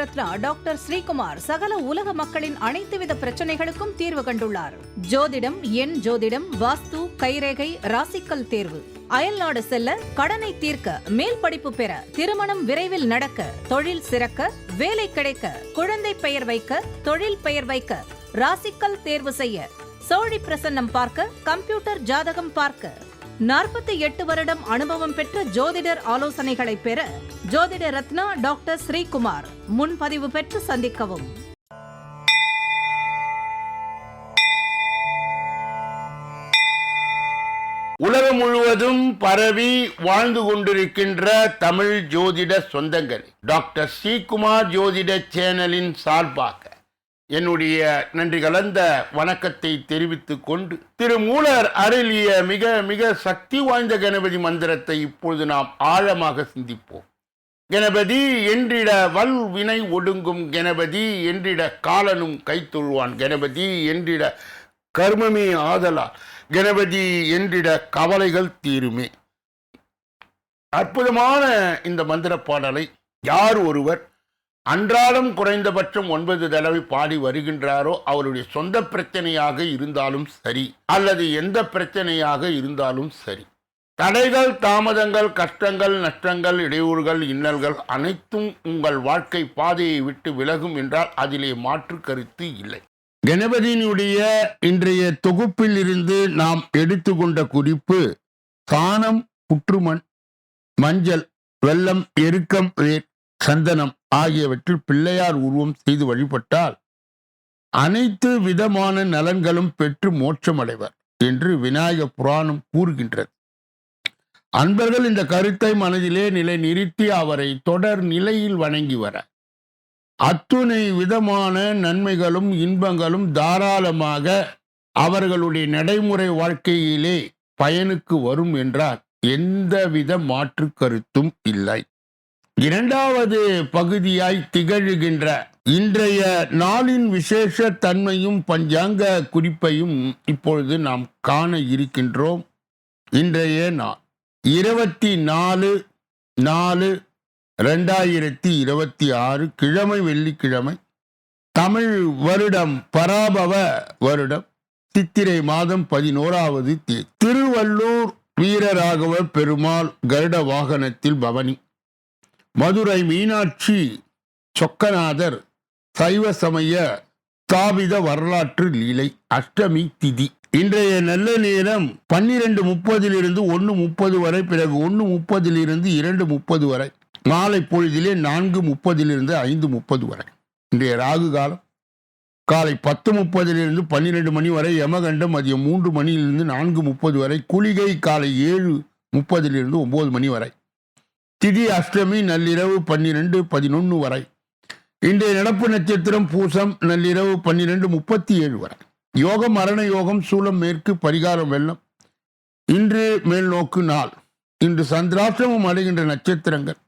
Ratna doctor Sreekumar சகல உலக மக்களின் அனைத்து வித பிரச்சனைகளுக்கும் தீர்வு கண்டுள்ளார். ஜோதிடம், எண் ஜோதிடம், வாஸ்து, கைரேகை, ராசிக்கல் தேர்வு, அயல்நாடு செல்ல, கடனை தீர்க்க, மேல் படிப்பு பெற, திருமணம் விரைவில் நடக்க, தொழில் சிறக்க, வேலை கிடைக்க, குழந்தை பெயர் வைக்க, தொழில் பெயர் வைக்க, ராசிக்கல் தேர்வு செய்ய, சோழி பிரசன்னம் பார்க்க, கம்ப்யூட்டர் ஜாதகம் பார்க்க, 48 வருடம் அனுபவம் பெற்ற ஜோதிடர் ஆலோசனைகளை பெற ஜோதிட ரத்னா டாக்டர் ஸ்ரீகுமார். முன்பதிவு பெற்று சந்திக்கவும். உலகம் முழுவதும் பரவி வாழ்ந்து கொண்டிருக்கின்ற தமிழ் ஜோதிட சொந்தங்கள், டாக்டர் ஸ்ரீகுமார் ஜோதிட சேனலின் சார்பாக என்னுடைய நன்றி கலந்த வணக்கத்தை தெரிவித்துக் கொண்டு, திருமூலர் அருளிய மிக மிக சக்தி வாய்ந்த கணபதி மந்திரத்தை இப்பொழுது நாம் ஆழமாக சிந்திப்போம். கணபதி என்றிட வல் வினை ஒடுங்கும், கணபதி என்றிட காலனும் கைத்தொழுவான், கணபதி என்றிட கர்மமே ஆதலால், கணபதி என்றிட கவலைகள் தீருமே. அற்புதமான இந்த மந்திர பாடலை யார் ஒருவர் அன்றாடம் குறைந்தபட்சம் 9 தடவை பாடி வருகின்றாரோ, அவருடைய சொந்த பிரச்சனையாக இருந்தாலும் சரி, அல்லது எந்த பிரச்சனையாக இருந்தாலும் சரி, தடைகள், தாமதங்கள், கஷ்டங்கள், நஷ்டங்கள், இடையூறுகள், இன்னல்கள் அனைத்தும் உங்கள் வாழ்க்கை பாதையை விட்டு விலகும் என்றால் அதிலே மாற்று கருத்து இல்லை. கணபதியினுடைய இன்றைய தொகுப்பில் இருந்து நாம் எடுத்துக்கொண்ட குறிப்பு, சாணம், புற்றுமண், மஞ்சள், வெல்லம், எருக்கம், சந்தனம் ஆகியவற்றில் பிள்ளையார் உருவம் செய்து வழிபட்டால் அனைத்து விதமான நலன்களும் பெற்று மோட்சமடைவர் என்று விநாயக புராணம் கூறுகின்றது. அன்பர்கள் இந்த கருத்தை மனதிலே நிலை நிறுத்தி அவரை தொடர் நிலையில் வணங்கி வர அத்துணை விதமான நன்மைகளும் இன்பங்களும் தாராளமாக அவர்களுடைய நடைமுறை வாழ்க்கையிலே பயனுக்கு வரும் என்றால் எந்தவித மாற்று கருத்தும் இல்லை. இரண்டாவது பகுதியாய் திகழ்கின்ற இன்றைய நாளின் விசேஷ தன்மையும் பஞ்சாங்க குறிப்பையும் இப்பொழுது நாம் காண இருக்கின்றோம். இன்றைய நாள் 24/4/2026 கிழமை, வெள்ளிக்கிழமை, தமிழ் வருடம் பராபவ வருடம், சித்திரை மாதம் 11வது தேதி. திருவள்ளூர் வீரராகவ பெருமாள் கருட வாகனத்தில் பவனி, மதுரை மீனாட்சி சொக்கநாதர் சைவ சமய ஸ்தாபித வரலாற்று லீலை, அஷ்டமி திதி. இன்றைய நல்ல நேரம் 12:30 1:30 வரை, பிறகு 1:30 2:30 வரை, மாலை பொழுதிலே 4:30 5:30 வரை. இன்றைய ராகு காலம் காலை 10:30 12 மணி வரை, யமகண்டம் மதியம் 3 மணியிலிருந்து 4:30 வரை, குளிகை காலை 7:30 9 மணி வரை, திதி அஷ்டமி நள்ளிரவு 12:11 வரை. இன்றைய நடப்பு நட்சத்திரம் பூசம், நள்ளிரவு 12:37 வரை. யோகம் மரண யோகம், சூலம் மேற்கு, பரிகாரம் வெள்ளம். இன்று மேல்நோக்கு நாள். இன்று சந்திராஷ்டிரமம் அடைகின்ற நட்சத்திரங்கள்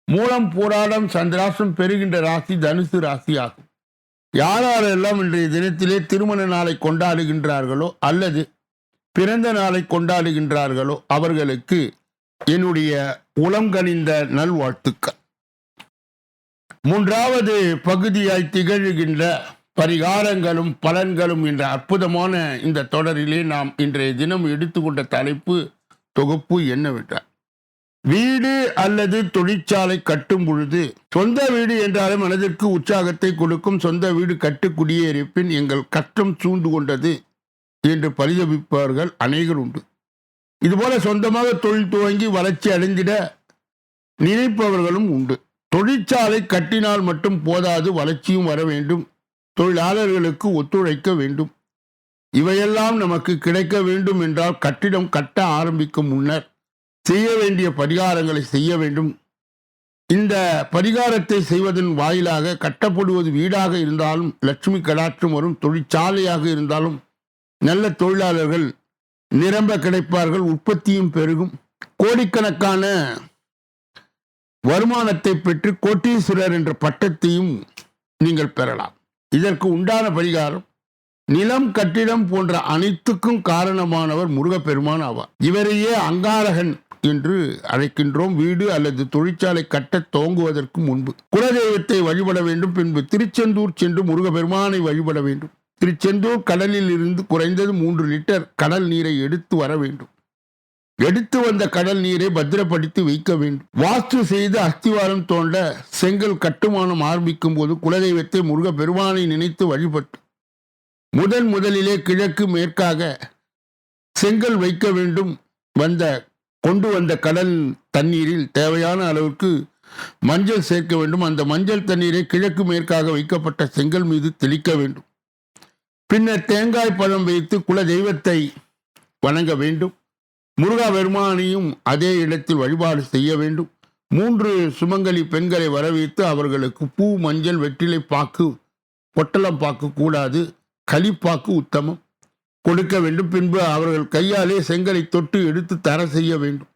மூலம், பூராடம். சந்திராஷ்டிரம் பெறுகின்ற ராசி தனுசு ராசி ஆகும். யாரெல்லாம் இன்றைய தினத்திலே திருமண நாளை கொண்டாடுகின்றார்களோ அல்லது பிறந்த நாளை கொண்டாடுகின்றார்களோ அவர்களுக்கு என்னுடைய உளம் கனிந்த நல்வாழ்த்துக்கள். மூன்றாவது பகுதியாய் திகழ்கின்ற பரிகாரங்களும் பலன்களும் என்ற அற்புதமான இந்த தொடரிலே நாம் இன்றைய தினம் எடுத்துக்கொண்ட தலைப்பு தொகுப்பு என்னவென்றால், வீடு அல்லது தொழிற்சாலை கட்டும் பொழுது, சொந்த வீடு என்றாலும் மனதிற்கு உற்சாகத்தை கொடுக்கும், சொந்த வீடு கட்டு குடியேறிப்பின் எங்கள் கஷ்டம் சூழ்ந்து கொண்டது என்று பரிதபிப்பவர்கள் அநேகர் உண்டு. இதுபோல சொந்தமாக தொழில் துவங்கி வளர்ச்சி அடைந்திட நினைப்பவர்களும் உண்டு. தொழிற்சாலை கட்டினால் மட்டும் போதாது, வளர்ச்சியும் வர வேண்டும், தொழிலாளர்களுக்கு ஒத்துழைக்க வேண்டும். இவையெல்லாம் நமக்கு கிடைக்க வேண்டும் என்றால் கட்டிடம் கட்ட ஆரம்பிக்கும் முன்னர் செய்ய வேண்டிய பரிகாரங்களை செய்ய வேண்டும். இந்த பரிகாரத்தை செய்வதன் வாயிலாக கட்டப்படுவது வீடாக இருந்தாலும் லட்சுமி கடாட்சம் வரும், தொழிற்சாலையாக இருந்தாலும் நல்ல தொழிலாளர்கள் நிரம்ப கிடைப்பார்கள், உற்பத்தியும் பெருகும், கோடிக்கணக்கான வருமானத்தை பெற்று கோட்டீஸ்வரர் என்ற பட்டத்தையும் நீங்கள் பெறலாம். இதற்கு உண்டான பரிகாரம், நிலம், கட்டிடம் போன்ற அனைத்துக்கும் காரணமானவர் முருகப்பெருமான் ஆவார். இவரையே அங்காரகன் என்று அழைக்கின்றோம். வீடு அல்லது தொழிற்சாலை கட்ட துவங்குவதற்கு முன்பு குலதெய்வத்தை வழிபட வேண்டும். பின்பு திருச்செந்தூர் சென்று முருகப்பெருமானை வழிபட வேண்டும். திருச்செந்தூர் கடலில் இருந்து குறைந்தது 3 லிட்டர் கடல் நீரை எடுத்து வர வேண்டும். எடுத்து வந்த கடல் நீரை பத்திரப்படுத்தி வைக்க வேண்டும். வாஸ்து செய்து அஸ்திவாரம் தோண்ட செங்கல் கட்டுமானம் ஆரம்பிக்கும் போது குலதெய்வத்தை முருகப்பெருமானை நினைத்து வழிபட்டு முதலிலே கிழக்கு மேற்காக செங்கல் வைக்க வேண்டும். கொண்டு வந்த கடல் தண்ணீரில் தேவையான அளவுக்கு மஞ்சள் சேர்க்க வேண்டும். அந்த மஞ்சள் தண்ணீரை கிழக்கு மேற்காக வைக்கப்பட்ட செங்கல் மீது தெளிக்க வேண்டும். பின்னர் தேங்காய் பழம் வைத்து குல தெய்வத்தை வணங்க வேண்டும். முருகா பெருமானையும் அதே இடத்தில் வழிபாடு செய்ய வேண்டும். 3 சுமங்கலி பெண்களை வரவைத்து அவர்களுக்கு பூ, மஞ்சள், வெற்றிலை பாக்கு, பொட்டலம் பாக்கு கூடாது, களிப்பாக்கு உத்தமம் கொடுக்க வேண்டும். பின்பு அவர்கள் கையாலே செங்கலை தொட்டு எடுத்து தர செய்ய வேண்டும்.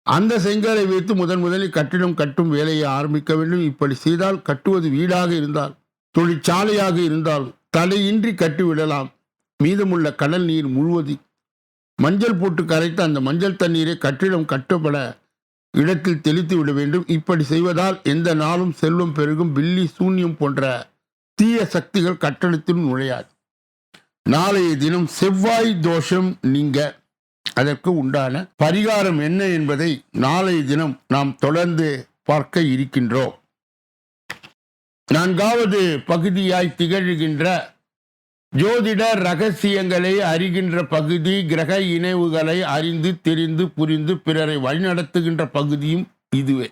அந்த செங்கலை வைத்து முதலில் கட்டிடம் கட்டும் வேலையை ஆரம்பிக்க வேண்டும். இப்படி செய்தால் கட்டுவது வீடாக இருந்தால், தொழிற்சாலையாக இருந்தால் தடையின்றி கட்டிவிடலாம். மீதமுள்ள கடல் நீர் முழுவதும் மஞ்சள் போட்டு கரைத்து அந்த மஞ்சள் தண்ணீரை கட்டிடம் கட்டப்பட இடத்தில் தெளித்து விட வேண்டும். இப்படி செய்வதால் எந்த நாளும் செல்வம் பெருகும். பில்லி சூன்யம் போன்ற தீய சக்திகள் கட்டடத்தில் நுழையாது. நாளைய தினம் செவ்வாய் தோஷம் நீங்க அதற்கு உண்டான பரிகாரம் என்ன என்பதை நாளைய தினம் நாம் தொடர்ந்து பார்க்க இருக்கின்றோம். 4வது பகுதியாய் திகழ்கின்ற ஜோதிட ரகசியங்களை அறிகின்ற பகுதி, கிரக இணைவுகளை அறிந்து தெரிந்து புரிந்து பிறரை வழிநடத்துகின்ற பகுதியும் இதுவே.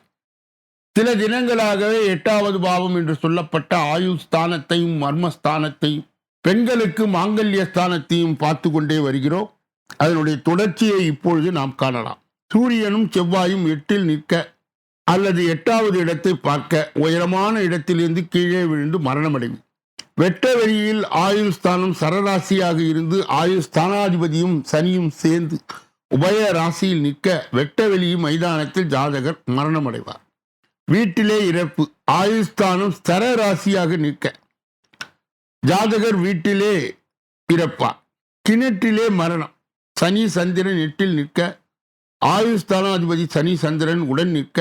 சில தினங்களாகவே 8வது பாவம் என்று சொல்லப்பட்ட ஆயுஸ்தானத்தையும் மர்மஸ்தானத்தையும் பெண்களுக்கு மாங்கல்ய ஸ்தானத்தையும் பார்த்து கொண்டே வருகிறோம். அதனுடைய தொடர்ச்சியை இப்பொழுது நாம் காணலாம். சூரியனும் செவ்வாயும் 8ல் நிற்க அல்லது 8வது இடத்தை பார்க்க உயரமான இடத்திலிருந்து கீழே விழுந்து மரணமடையும். வெட்ட வெளியில் ஆயுஸ்தானம் சரராசியாக இருந்து ஆயுஸ்தானாதிபதியும் சனியும் சேர்ந்து உபய ராசியில் நிற்க வெட்ட வெளியும் மைதானத்தில் ஜாதகர் மரணமடைவார். வீட்டிலே இறப்பு. ஆயுஸ்தானம் சரராசியாக நிற்க ஜாதகர் வீட்டிலே இறப்பார். கிணற்றிலே மரணம். சனி சந்திரன் 8ல் நிற்க ஆயுஸ்தானாதிபதி சனி சந்திரன் உடன் நிற்க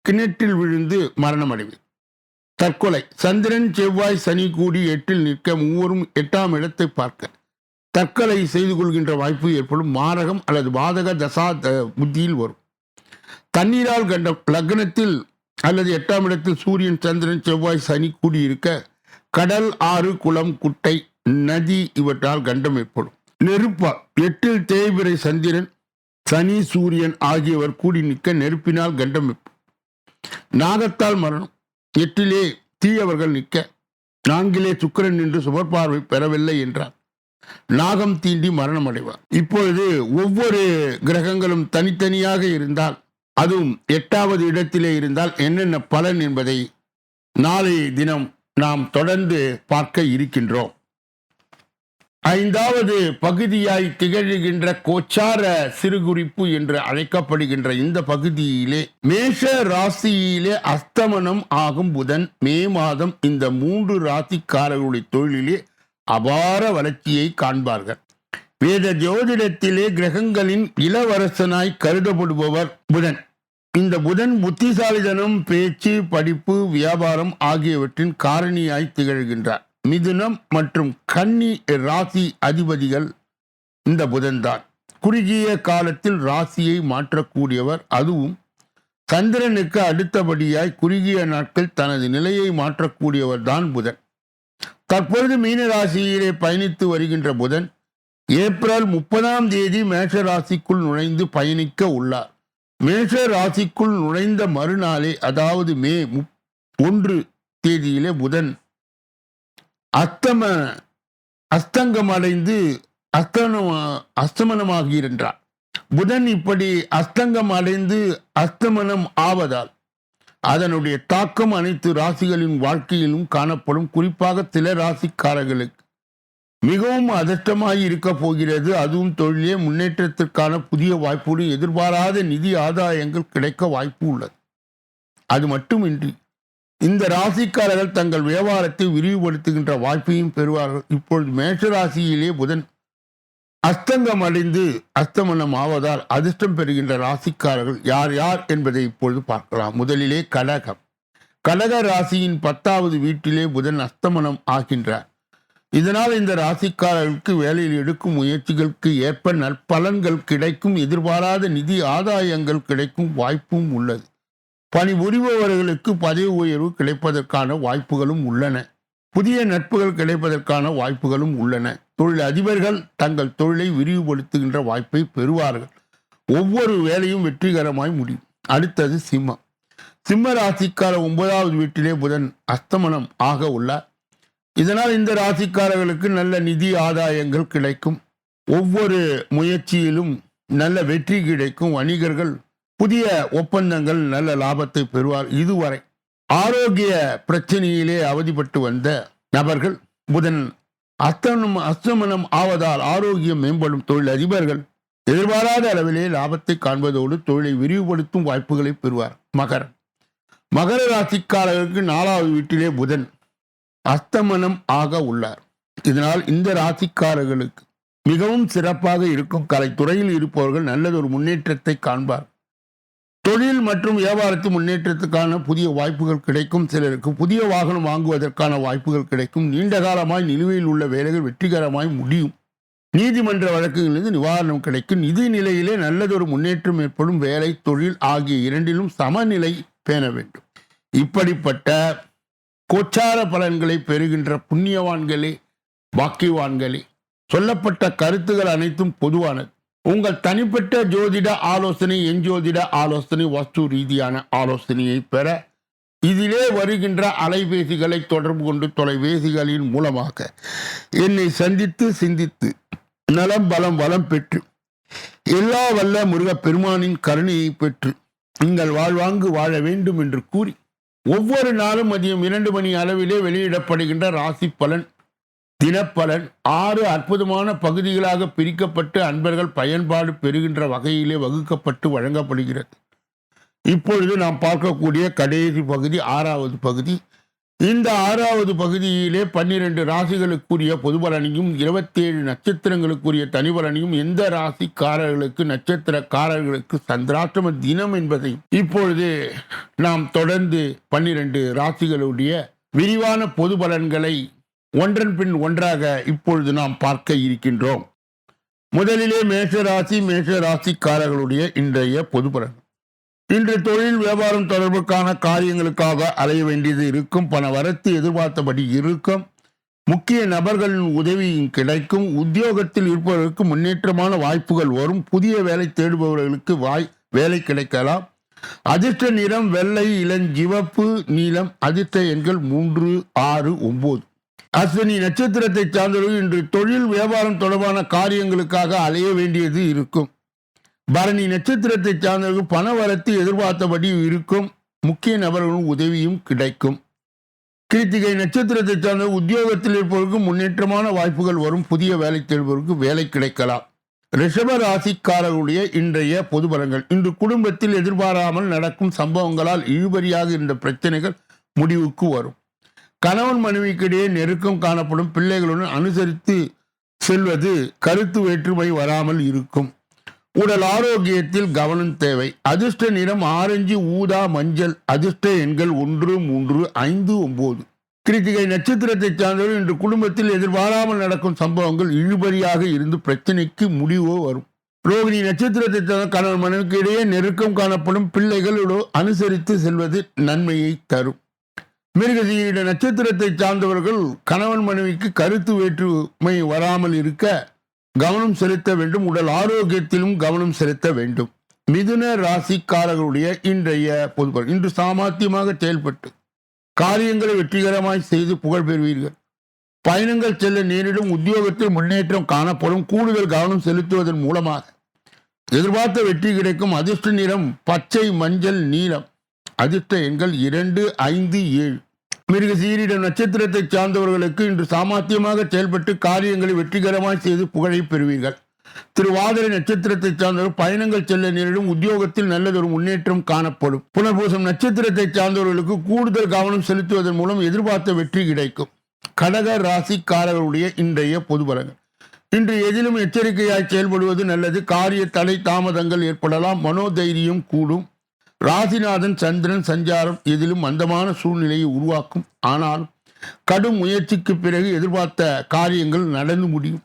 கிணற்றில் விழுந்து மரணமடைவார். தற்கொலை. சந்திரன் செவ்வாய் சனி கூடி 8ல் நிற்க மூவரும் 8ஆம் இடத்தை பார்க்க தற்கொலை செய்து கொள்கின்ற வாய்ப்பு ஏற்படும். மாரகம் அல்லது பாதக தசா புத்தியில் வரும். தண்ணீரால் கண்டம். லக்னத்தில் அல்லது 8ஆம் இடத்தில் சூரியன் சந்திரன் செவ்வாய் சனி கூடியிருக்க கடல், ஆறு, குளம், குட்டை, நதி இவற்றால் கண்டம் ஏற்படும். நெருப்பா. 8ல் தேய்பிறை சந்திரன் சனி சூரியன் ஆகியவர் கூடி நிற்க நெருப்பினால் கண்டம் ஏற்படும். நாகத்தால் மரணம். 8லே தீயவர்கள் நிற்க 4லே சுக்கிரன் நின்று சுபர்பார்வை பெறவில்லை என்றார் நாகம் தீண்டி மரணம் அடைவார். இப்பொழுது ஒவ்வொரு கிரகங்களும் தனித்தனியாக இருந்தால், அதுவும் 8வது இடத்திலே இருந்தால் என்னென்ன பலன் என்பதை நாளைய தினம் நாம் தொடர்ந்து பார்க்க இருக்கின்றோம். 5வது பகுதியாய் திகழ்கின்ற கோச்சார சிறுகுறிப்பு என்று அழைக்கப்படுகின்ற இந்த பகுதியிலே மேஷ ராசியிலே அஸ்தமனம் ஆகும் புதன் மே மாதம் இந்த 3 ராசிக்காரர்களுடைய தொழிலிலே அபார வளர்ச்சியை காண்பார்கள். வேத ஜோதிடத்திலே கிரகங்களின் இளவரசனாய் கருதப்படுபவர் புதன். இந்த புதன் புத்திசாலிதனம், பேச்சு, படிப்பு, வியாபாரம் ஆகியவற்றின் காரணியாய் திகழ்கின்றார். மிதுனம் மற்றும் கன்னி ராசி அதிபதிகள் இந்த புதன்தான். குறுகிய காலத்தில் ராசியை மாற்றக்கூடியவர். அதுவும் சந்திரனுக்கு அடுத்தபடியாய் குறுகிய நாட்கள் தனது நிலையை மாற்றக்கூடியவர் தான் புதன். தற்பொழுது மீன ராசியிலே பயணித்து வருகின்ற புதன் ஏப்ரல் 30ஆம் தேதி மேஷ ராசிக்குள் நுழைந்து பயணிக்க உள்ளார். மேஷ ராசிக்குள் நுழைந்த மறுநாளே, அதாவது மே 1 தேதியிலே புதன் அஸ்தங்கமடைந்து அஸ்தமனமாகின்றார். புதன் இப்படி அஸ்தங்கம் அடைந்து அஸ்தமனம் ஆவதால் அதனுடைய தாக்கம் அனைத்து ராசிகளின் வாழ்க்கையிலும் காணப்படும். குறிப்பாக சில ராசிக்காரர்களுக்கு மிகவும் அதிர்ஷ்டமாய் இருக்க போகிறது. அதுவும் தொழிலே முன்னேற்றத்திற்கான புதிய வாய்ப்புகள், எதிர்பாராத நிதி ஆதாயங்கள் கிடைக்க வாய்ப்பு உள்ளது. அது மட்டுமின்றி இந்த ராசிக்காரர்கள் தங்கள் வியாபாரத்தை விரிவுபடுத்துகின்ற வாய்ப்பையும் பெறுவார்கள். இப்பொழுது மேஷ ராசியிலே புதன் அஸ்தங்கம் அடைந்து அஸ்தமனம் ஆவதால் அதிர்ஷ்டம் பெறுகின்ற ராசிக்காரர்கள் யார் யார் என்பதை இப்பொழுது பார்க்கலாம். முதலிலே கடகம். கடக ராசியின் 10வது வீட்டிலே புதன் அஸ்தமனம் ஆகின்றார். இதனால் இந்த ராசிக்காரர்களுக்கு வேலையில் எடுக்கும் முயற்சிகளுக்கு ஏற்ப நற்பலன்கள் கிடைக்கும், எதிர்பாராத நிதி ஆதாயங்கள் கிடைக்கும் வாய்ப்பும் உள்ளது. பணிபுரிபவர்களுக்கு பதவி உயர்வு கிடைப்பதற்கான வாய்ப்புகளும் உள்ளன. புதிய நட்புகள் கிடைப்பதற்கான வாய்ப்புகளும் உள்ளன. தொழில் அதிபர்கள் தங்கள் தொழிலை விரிவுபடுத்துகின்ற வாய்ப்பை பெறுவார்கள். ஒவ்வொரு வேலையும் வெற்றிகரமாய் முடியும். அடுத்தது சிம்மம். சிம்ம ராசிக்கார 9வது வீட்டிலே புதன் அஸ்தமனம் ஆக உள்ளார். இதனால் இந்த ராசிக்காரர்களுக்கு நல்ல நிதி ஆதாயங்கள் கிடைக்கும். ஒவ்வொரு முயற்சியிலும் நல்ல வெற்றி கிடைக்கும். வணிகர்கள் புதிய ஒப்பந்தங்கள் நல்ல லாபத்தை பெறுவார். இதுவரை ஆரோக்கிய பிரச்சனையிலே அவதிப்பட்டு வந்த நபர்கள் புதன் அஸ்தமனம் ஆவதால் ஆரோக்கியம் மேம்படும். தொழில் அதிபர்கள் எதிர்பாராத அளவிலே லாபத்தை காண்பதோடு தொழிலை விரிவுபடுத்தும் வாய்ப்புகளை பெறுவார். மகர ராசிக்காரர்களுக்கு 4வது வீட்டிலே புதன் அஸ்தமனம் ஆக உள்ளார். இதனால் இந்த ராசிக்காரர்களுக்கு மிகவும் சிறப்பாக இருக்கும். கலைத்துறையில் இருப்பவர்கள் நல்லதொரு முன்னேற்றத்தை காண்பார். தொழில் மற்றும் வியாபாரத்தின் முன்னேற்றத்துக்கான புதிய வாய்ப்புகள் கிடைக்கும். சிலருக்கு புதிய வாகனம் வாங்குவதற்கான வாய்ப்புகள் கிடைக்கும். நீண்ட காலமாய் நிலுவையில் உள்ள வேலைகள் வெற்றிகரமாய் முடியும். நீதிமன்ற வழக்குகளிலிருந்து நிவாரணம் கிடைக்கும். நிதி நிலையிலே நல்லதொரு முன்னேற்றம் ஏற்படும். வேலை தொழில் ஆகிய இரண்டிலும் சமநிலை பேண வேண்டும். இப்படிப்பட்ட கோச்சார பலன்களை பெறுகின்ற புண்ணியவான்களே, பாக்கியவான்களே, சொல்லப்பட்ட கருத்துகள் அனைத்தும் பொதுவானது. உங்கள் தனிப்பட்ட ஜோதிட ஆலோசனை, எஞ்சோதிட ஆலோசனை, வாஸ்து ரீதியான ஆலோசனையை பெற இதிலே வருகின்ற அலைபேசிகளை தொடர்பு கொண்டு தொலைபேசிகளின் மூலமாக என்னை சந்தித்து சிந்தித்து நலம் பலம் வளம் பெற்று எல்லா வல்ல முருகப் பெருமானின் கருணையை பெற்று நீங்கள் வாழ்வாங்கு வாழ வேண்டும் என்று கூறி ஒவ்வொரு நாளும் மதியம் 2 மணி அளவிலே வெளியிடப்படுகின்ற ராசி பலன், தினப்பலன் 6 அற்புதமான பகுதிகளாக பிரிக்கப்பட்டு அன்பர்கள் பயன்பாடு பெறுகின்ற வகையிலே வகுக்கப்பட்டு வழங்கப்படுகிறது. இப்பொழுது நாம் பார்க்கக்கூடிய கடைசி பகுதி 6வது பகுதி. இந்த 6வது பகுதியிலே 12 ராசிகளுக்குரிய பொதுபலனையும் 27 நட்சத்திரங்களுக்குரிய தனிபலனையும் எந்த ராசிக்காரர்களுக்கு நட்சத்திரக்காரர்களுக்கு சந்திராஷ்டம தினம் என்பதை இப்பொழுது நாம் தொடர்ந்து 12 ராசிகளுடைய விரிவான பொது பலன்களை ஒன்றன் பின் ஒன்றாக இப்பொழுது நாம் பார்க்க இருக்கின்றோம். முதலிலே மேஷ ராசிக்காரர்களுடைய இன்றைய பொது பலன். இன்று தொழில் வியாபாரம் தொடர்புக்கான காரியங்களுக்காக அலைய வேண்டியது இருக்கும். பண வரத்து எதிர்பார்த்தபடி இருக்கும். முக்கிய நபர்களின் உதவியும் கிடைக்கும். உத்தியோகத்தில் இருப்பவர்களுக்கு முன்னேற்றமான வாய்ப்புகள் வரும். புதிய வேலை தேடுபவர்களுக்கு வேலை கிடைக்கலாம். அதிர்ஷ்ட நிறம் வெள்ளை, இளஞ்சிவப்பு, நீலம். அதிர்ஷ்ட எண்கள் 3, 6, 9. அஸ்வினி நட்சத்திரத்தை சார்ந்தவர்கள் இன்று தொழில் வியாபாரம் தொடர்பான காரியங்களுக்காக அலைய வேண்டியது இருக்கும். பரணி நட்சத்திரத்தை சார்ந்தவர்கள் பண வரத்து எதிர்பார்த்தபடி இருக்கும். முக்கிய நபர்களும் உதவியும் கிடைக்கும். கிருத்திகை நட்சத்திரத்தை சார்ந்த உத்தியோகத்தில் இருப்பவர்களுக்கு முன்னேற்றமான வாய்ப்புகள் வரும். புதிய வேலை தேடுபவர்களுக்கு வேலை கிடைக்கலாம். ரிஷப ராசிக்காரர்களுடைய இன்றைய பொது பலன்கள். இன்று குடும்பத்தில் எதிர்பாராமல் நடக்கும் சம்பவங்களால் இழுபறியாக இருந்த பிரச்சனைகள் முடிவுக்கு வரும். கணவன் மனைவிக்கிடையே நெருக்கம் காணப்படும். பிள்ளைகளுடன் அனுசரித்து செல்வது கருத்து வேற்றுமை வராமல் இருக்கும். உடல் ஆரோக்கியத்தில் கவனம் தேவை. அதிர்ஷ்ட நிறம் ஆரஞ்சு, ஊதா, மஞ்சள். அதிர்ஷ்ட எண்கள் 1, 3, 5, 9. கிருத்திகை நட்சத்திரத்தை சார்ந்தவர்கள் இன்று குடும்பத்தில் எதிர்பாராமல் நடக்கும் சம்பவங்கள் இழுபறியாக இருந்து பிரச்சனைக்கு முடிவோ வரும். ரோகிணி நட்சத்திரத்தை சார்ந்த கணவன் மனைவிக்கு இடையே நெருக்கம் காணப்படும். பிள்ளைகளோடு அனுசரித்து செல்வது நன்மையை தரும். மிருகசீரிட நட்சத்திரத்தை சார்ந்தவர்கள் கணவன் மனைவிக்கு கருத்து வேற்றுமை வராமல் இருக்க கவனம் செலுத்த வேண்டும். உடல் ஆரோக்கியத்திலும் கவனம் செலுத்த வேண்டும். மிதுன ராசிக்காரர்களுடைய இன்றைய பொதுப்பல். இன்று சாமர்த்தியமாக செயல்பட்டு காரியங்களை வெற்றிகரமாய் செய்து புகழ் பெறுவீர்கள். பயணங்கள் செல்ல நேரிடும். உத்தியோகத்தில் முன்னேற்றம் காணப்படும். கூடுதல் கவனம் செலுத்துவதன் மூலமாக எதிர்பார்த்த வெற்றி கிடைக்கும். அதிர்ஷ்ட நிறம் பச்சை, மஞ்சள், நீலம். அதிர்ஷ்ட எண்கள் 2, 5, 7. மிருகசீரிட நட்சத்திரத்தை சார்ந்தவர்களுக்கு இன்று சாமர்த்தியமாக செயல்பட்டு காரியங்களை வெற்றிகரமாய் செய்து புகழை பெறுவீர்கள். திருவாதிரை நட்சத்திரத்தை சார்ந்தவர்கள் பயணங்கள் செல்ல நேரிடும். உத்தியோகத்தில் நல்லதொரு முன்னேற்றம் காணப்படும். புனர்பூசம் நட்சத்திரத்தை சார்ந்தவர்களுக்கு கூடுதல் கவனம் செலுத்துவதன் மூலம் எதிர்பார்த்த வெற்றி கிடைக்கும். கடக ராசிக்காரர்களுடைய இன்றைய பொது பலன்கள். இன்று எதிலும் எச்சரிக்கையாய் செயல்படுவது நல்லது. காரிய தடை தாமதங்கள் ஏற்படலாம். மனோதைரியம் கூடும். ராசிநாதன் சந்திரன் சஞ்சாரம் எதிலும் மந்தமான சூழ்நிலையை உருவாக்கும். ஆனால் கடும் முயற்சிக்கு பிறகு எதிர்பார்த்த காரியங்கள் நடந்து முடியும்.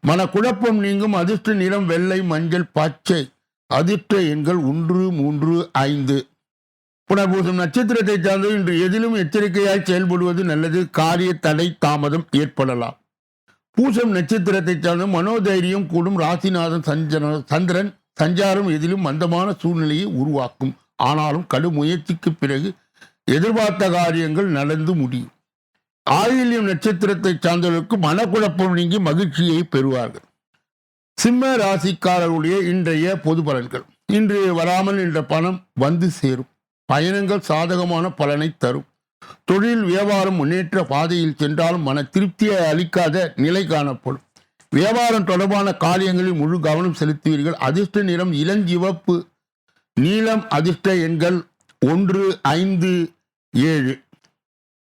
மனக்குழப்பம் நீங்கும். அதிர்ஷ்ட நிறம் வெள்ளை, மஞ்சள், பச்சை. அதிர்ஷ்ட எண்கள் 1, 3, 5. புனர்பூசம் நட்சத்திரத்தை சார்ந்து இன்று எதிலும் எச்சரிக்கையாய் செயல்படுவது நல்லது. காரிய தடை தாமதம் ஏற்படலாம். பூசம் நட்சத்திரத்தை சார்ந்த மனோதைரியம் கூடும். ராசிநாதன் சந்திரன் சஞ்சாரம் எதிலும் மந்தமான சூழ்நிலையை உருவாக்கும். ஆனாலும் கடும் முயற்சிக்கு பிறகு எதிர்பார்த்த காரியங்கள் நடந்து முடியும். ஆயில்யம் நட்சத்திரத்தை சார்ந்தவர்களுக்கு மனக்குழப்பம் நீங்கி மகிழ்ச்சியை பெறுவார்கள். சிம்ம ராசிக்காரர்களுடைய இன்றைய பொது பலன்கள். இன்று வராமல் என்ற பணம் வந்து சேரும். பயணங்கள் சாதகமான பலனை தரும். தொழில் வியாபாரம் முன்னேற்ற பாதையில் சென்றாலும் மன திருப்தியை அளிக்காத நிலை காணப்படும். வியாபாரம் தொடர்பான காரியங்களில் முழு கவனம் செலுத்துவீர்கள். அதிர்ஷ்ட நிறம் இளஞ்சிவப்பு, நீலம். அதிர்ஷ்ட எண்கள் 1, 5, 7.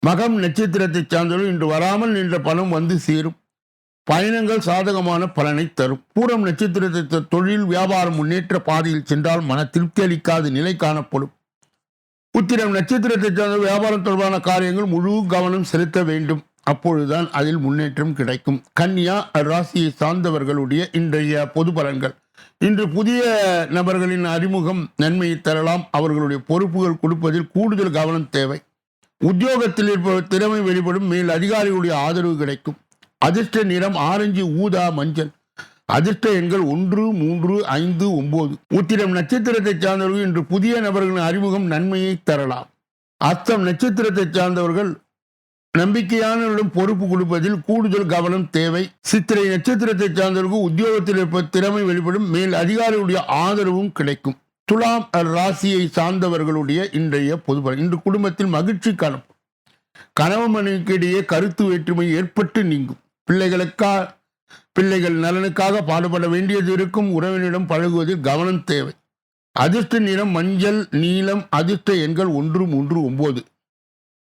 மகம் நட்சத்திரத்தை சார்ந்தவர்கள் இன்று வராமல் நின்ற பணம் வந்து சேரும். பயணங்கள் சாதகமான பலனை தரும். பூரம் நட்சத்திரத்தை தொழில் வியாபாரம் முன்னேற்ற பாதையில் சென்றால் மன திருப்தி அளிக்காத நிலை காணப்படும். உத்திரம் நட்சத்திரத்தை சார்ந்த வியாபாரம் தொடர்பான காரியங்கள் முழு கவனம் செலுத்த வேண்டும். அப்பொழுதுதான் அதில் முன்னேற்றம் கிடைக்கும். கன்னியா ராசியை சார்ந்தவர்களுடைய இன்றைய பொது பலன்கள். இன்று புதிய நபர்களின் அறிமுகம் நன்மையை தரலாம். அவர்களுடைய பொறுப்புகள் கொடுப்பதில் கூடுதல் கவனம் தேவை. உத்தியோகத்தில் இருப்பவர் திறமை வெளிப்படும். மேல் அதிகாரிகளுடைய ஆதரவு கிடைக்கும். அதிர்ஷ்ட நிறம் ஆரஞ்சு, ஊதா, மஞ்சள். அதிர்ஷ்ட எண்கள் 1, 3, 5, 9. உத்திரம் நட்சத்திரத்தை சார்ந்தவர்கள் இன்று புதிய நபர்களின் அறிமுகம் நன்மையை தரலாம். அஸ்தம் நட்சத்திரத்தை சார்ந்தவர்கள் நம்பிக்கையானவர்களும் பொறுப்பு கொடுப்பதில் கூடுதல் கவனம் தேவை. சித்திரை நட்சத்திரத்தை சார்ந்தவர்கள் உத்தியோகத்தில் இருப்ப திறமை வெளிப்படும். மேல் அதிகாரிகளுடைய ஆதரவும் கிடைக்கும். துலாம் ராசியை சார்ந்தவர்களுடைய இன்றைய பொதுபலன். இன்று குடும்பத்தில் மகிழ்ச்சி காணப்படும். கணவன் மனைவிக்கு இடையே கருத்து வேற்றுமை ஏற்பட்டு நீங்கும். பிள்ளைகள் நலனுக்காக பாடுபட வேண்டியது இருக்கும். உறவினரிடம் பழகுவதில் கவனம் தேவை. அதிர்ஷ்ட நிறம் மஞ்சள், நீலம். அதிர்ஷ்ட எண்கள் 1, 3, 9.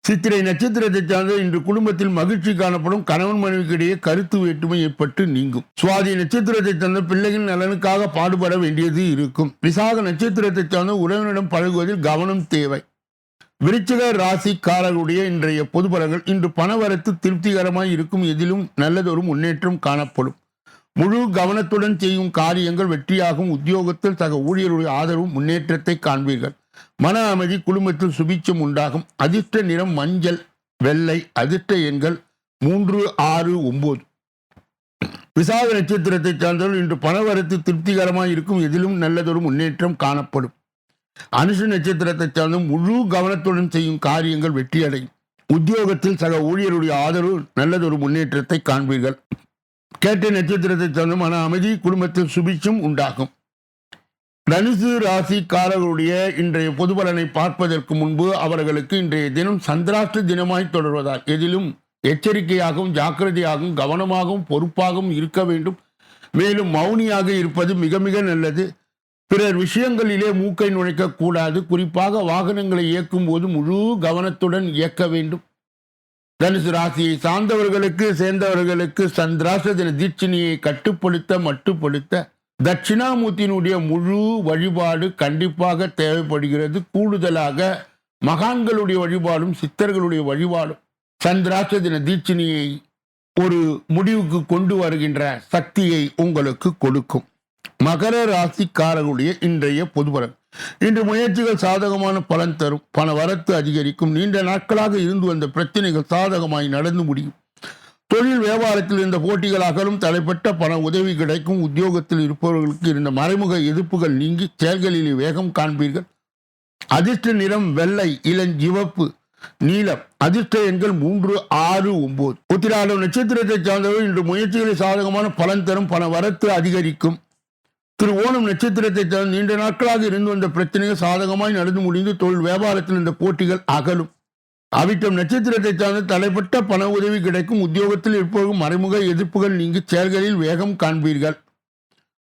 சித்திரை நட்சத்திரத்தை சார்ந்த இன்று குடும்பத்தில் மகிழ்ச்சி காணப்படும். கணவன் மனைவிக்கு இடையே கருத்து வேற்றுமை ஏற்பட்டு நீங்கும். சுவாதி நட்சத்திரத்தை சார்ந்த பிள்ளைகள் நலனுக்காக பாடுபட வேண்டியது இருக்கும். விசாக நட்சத்திரத்தை சார்ந்த உறவினரிடம் பழகுவதில் கவனம் தேவை. விருச்சிக ராசிக்காரர்களுடைய இன்றைய பொது பலன்கள். இன்று பணவரத்து திருப்திகரமாய் இருக்கும். எதிலும் நல்லதொரு முன்னேற்றம் காணப்படும். முழு கவனத்துடன் செய்யும் காரியங்கள் வெற்றியாகும். உத்தியோகத்தில் சக ஊழியருடைய ஆதரவும் முன்னேற்றத்தை காண்பீர்கள். மன அமைதி, குடும்பத்தில் சுபிட்சம் உண்டாகும். அதிர்ஷ்ட நிறம் மஞ்சள், வெள்ளை. அதிர்ஷ்ட எண்கள் 3, 6, 9. விசாக நட்சத்திரத்தை சார்ந்தவர்கள் இன்று பணவரத்து திருப்திகரமாய் இருக்கும். எதிலும் நல்லதொரு முன்னேற்றம் காணப்படும். அனுஷ நட்சத்திரத்தை சார்ந்த முழு கவனத்துடன் செய்யும் காரியங்கள் வெற்றியடையும். உத்தியோகத்தில் சக ஊழியருடைய ஆதரவு நல்லதொரு முன்னேற்றத்தை காண்பீர்கள். கேட்டை நட்சத்திரத்தை சார்ந்த மன அமைதி, குடும்பத்தில் சுபிட்சம் உண்டாகும். தனுசு ராசிக்காரர்களுடைய இன்றைய பொது பலனை பார்ப்பதற்கு முன்பு அவர்களுக்கு இன்றைய தினம் சந்திராஷ்ட தினமாய் தொடர்வதால் எதிலும் எச்சரிக்கையாகவும் ஜாக்கிரதையாகவும் கவனமாகவும் பொறுப்பாகவும் இருக்க வேண்டும். மேலும் மௌனியாக இருப்பது மிக மிக நல்லது. பிறர் விஷயங்களிலே மூக்கை நுழைக்க கூடாது. குறிப்பாக வாகனங்களை இயக்கும் போது முழு கவனத்துடன் இயக்க வேண்டும். தனுசு ராசியை சேர்ந்தவர்களுக்கு சந்திராஷ்ட தின தீட்சணியை மட்டுப்படுத்த தட்சிணாமூர்த்தியினுடைய முழு வழிபாடு கண்டிப்பாக தேவைப்படுகிறது. கூடுதலாக மகான்களுடைய வழிபாடும் சித்தர்களுடைய வழிபாடும் சந்திராஷ்ட தின தீட்சணியை ஒரு முடிவுக்கு கொண்டு வருகின்ற சக்தியை உங்களுக்கு கொடுக்கும். மகர ராசிக்காரர்களுடைய இன்றைய பொதுபலன். இன்று முயற்சிகள் சாதகமான பலன் தரும். பண வரத்து அதிகரிக்கும். நீண்ட நாட்களாக இருந்து வந்த பிரச்சனைகள் சாதகமாய் நடந்து முடியும். தொழில் வியாபாரத்தில் இருந்த போட்டிகள் அகலும். தலைப்பட்ட பண உதவி கிடைக்கும். உத்தியோகத்தில் இருப்பவர்களுக்கு இருந்த மறைமுக எதிர்ப்புகள் நீங்கி செயல்களிலே வேகம் காண்பீர்கள். அதிர்ஷ்ட நிறம் வெள்ளை, இளஞ்சிவப்பு, நீலம். அதிர்ஷ்ட எண்கள் 3, 6, 9. உத்திராடம் நட்சத்திரத்தை சார்ந்தவர்கள் இன்று முயற்சிகளில் சாதகமான பலன் தரும். பண வரத்து அதிகரிக்கும். திருவோணம் நட்சத்திரத்தை சார்ந்த நீண்ட நாட்களாக இருந்து வந்த பிரச்சனைகள் சாதகமாய் நடந்து முடிந்து தொழில் வியாபாரத்தில் இருந்த போட்டிகள் அகலும். அவிட்டம் நட்சத்திரத்தை சார்ந்த தலைப்பட்ட பண உதவி கிடைக்கும். உத்தியோகத்தில் இருப்பவர்கள் மறைமுக எதிர்ப்புகள் நீங்கி செயல்களில் வேகம் காண்பீர்கள்.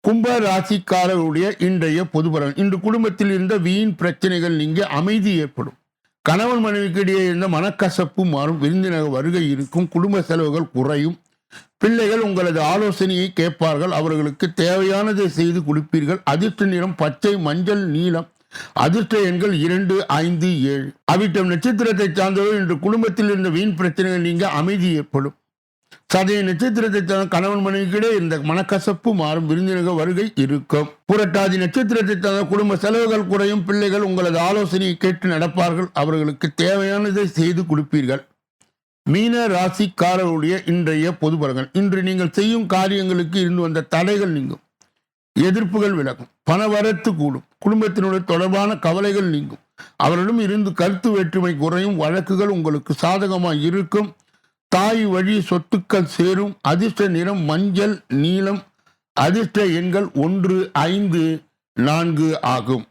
கும்ப ராசிக்காரர்களுடைய இன்றைய பொதுபலன். இன்று குடும்பத்தில் இருந்த வீண் பிரச்சனைகள் நீங்கி அமைதி ஏற்படும். கணவன் மனைவிக்கு இடையே இருந்த மனக்கசப்பு மாறும். விருந்தினர் வருகை இருக்கும். குடும்ப செலவுகள் குறையும். பிள்ளைகள் உங்களது ஆலோசனையை கேட்பார்கள். அவர்களுக்கு தேவையானதை செய்து கொடுப்பீர்கள். அதிர்ஷ்ட நிறம் பச்சை, மஞ்சள், நீலம். அதிர்ஷ்ட எண்கள் 2, 5, 7. அவிட்டம் நட்சத்திரத்தை சார்ந்தவர்கள் இன்று குடும்பத்தில் இருந்த வீண் பிரச்சனைகள் நீங்க அமைதி ஏற்படும். சதய நட்சத்திரத்தை சார்ந்த கணவன் மனைவிக்கிடையே இந்த மனக்கசப்பு மாறும். விருந்தினர்கள் வருகை இருக்கும். புரட்டாதி நட்சத்திரத்தை சார்ந்த குடும்ப செலவுகள் குறையும். பிள்ளைகள் உங்களது ஆலோசனையை கேட்டு நடப்பார்கள். அவர்களுக்கு தேவையானதை செய்து கொடுப்பீர்கள். மீன ராசிக்காரருடைய இன்றைய பொது பலன்கள். இன்று நீங்கள் செய்யும் காரியங்களுக்கு இருந்து வந்த தடைகள் நீங்கும். எதிர்ப்புகள் விலகும். பணவரத்து கூடும். குடும்பத்தினுடைய தொடர்பான கவலைகள் நீங்கும். அவரிடம் இருந்து கருத்து வேற்றுமை குறையும். வழக்குகள் உங்களுக்கு சாதகமாக இருக்கும். தாய் வழி சொத்துக்கள் சேரும். அதிர்ஷ்ட நிறம் மஞ்சள், நீலம். அதிர்ஷ்ட எண்கள் 1, 5, 4 ஆகும்.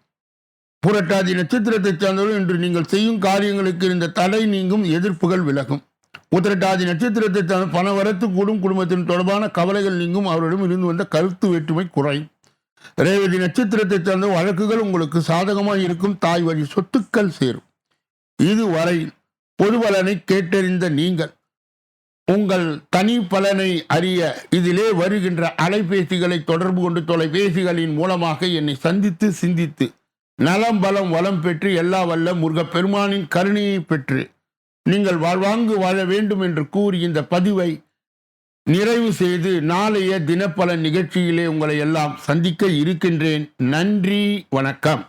புரட்டாதி நட்சத்திரத்தை சார்ந்தவர்கள் இன்று நீங்கள் செய்யும் காரியங்களுக்கு இருந்த தடை நீங்கும். எதிர்ப்புகள் விலகும். உத்திரட்டாதி நட்சத்திரத்தை சார்ந்த பணவரத்து கூடும். குடும்பத்தின் தொடர்பான கவலைகள் நீங்கும். அவரிடம் இருந்து வந்த கருத்து வேற்றுமை குறையும். ரேவதி நட்சத்திரத்தை சார்ந்த வழக்குகள் உங்களுக்கு சாதகமாக இருக்கும். தாய் வழி சொத்துக்கள் சேரும். இதுவரை பொது பலனை கேட்டறிந்த நீங்கள் உங்கள் தனி பலனை அறிய இதிலே வருகின்ற அலைபேசிகளை தொடர்பு கொண்டு தொலைபேசிகளின் மூலமாக என்னை சந்தித்து சிந்தித்து நலம் பலம் வளம் பெற்று எல்லா வல்ல முருகப்பெருமானின் கருணையை பெற்று நீங்கள் வாழ்வாங்கு வாழ வேண்டும் என்று கூறி இந்த பதிவை நிறைவு செய்து நாளைய தினப்பலன் நிகழ்ச்சியிலே உங்களை எல்லாம் சந்திக்க இருக்கின்றேன். நன்றி, வணக்கம்.